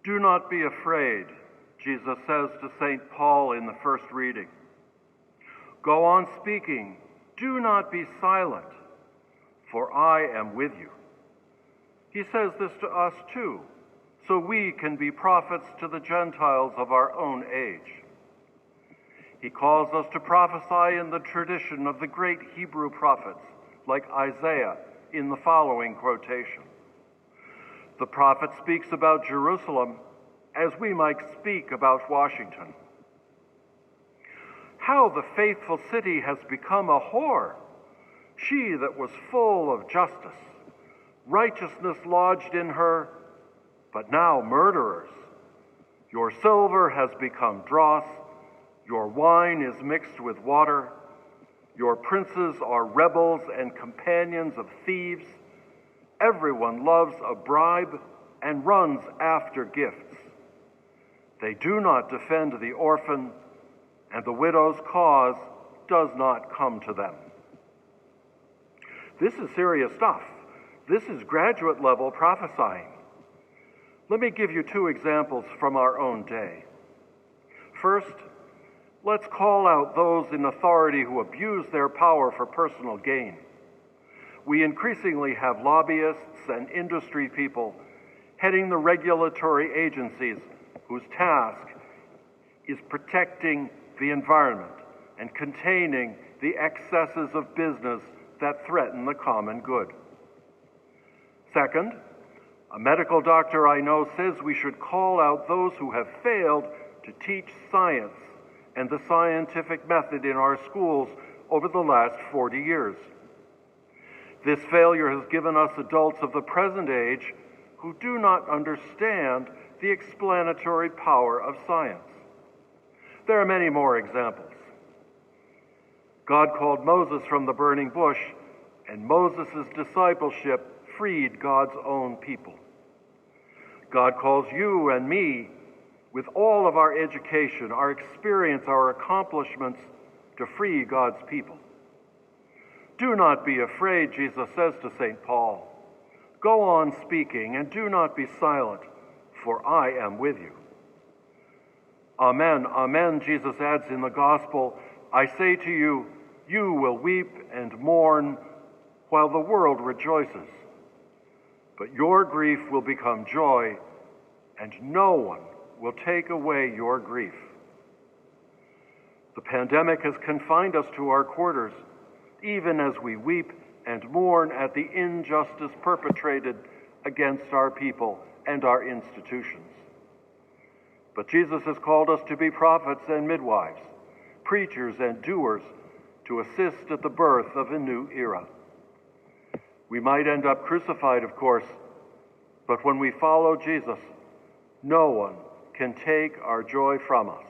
Do not be afraid, Jesus says to St. Paul in the first reading. Go on speaking, do not be silent, for I am with you. He says this to us too, so we can be prophets to the Gentiles of our own age. He calls us to prophesy in the tradition of the great Hebrew prophets, like Isaiah, in the following quotation. The prophet speaks about Jerusalem as we might speak about Washington. How the faithful city has become a whore, she that was full of justice, righteousness lodged in her, but now murderers. Your silver has become dross, your wine is mixed with water, your princes are rebels and companions of thieves. Everyone loves a bribe and runs after gifts. They do not defend the orphan, and the widow's cause does not come to them. This is serious stuff. This is graduate level prophesying. Let me give you two examples from our own day. First, let's call out those in authority who abuse their power for personal gain. We increasingly have lobbyists and industry people heading the regulatory agencies whose task is protecting the environment and containing the excesses of business that threaten the common good. Second, a medical doctor I know says we should call out those who have failed to teach science and the scientific method in our schools over the last 40 years. This failure has given us adults of the present age who do not understand the explanatory power of science. There are many more examples. God called Moses from the burning bush, and Moses' discipleship freed God's own people. God calls you and me, with all of our education, our experience, our accomplishments, to free God's people. Do not be afraid, Jesus says to St. Paul. Go on speaking, and do not be silent, for I am with you. Amen, amen, Jesus adds in the gospel, I say to you, you will weep and mourn while the world rejoices. But your grief will become joy, and no one will take away your grief. The pandemic has confined us to our quarters, even as we weep and mourn at the injustice perpetrated against our people and our institutions. But Jesus has called us to be prophets and midwives, preachers and doers, to assist at the birth of a new era. We might end up crucified, of course, but when we follow Jesus, no one can take our joy from us.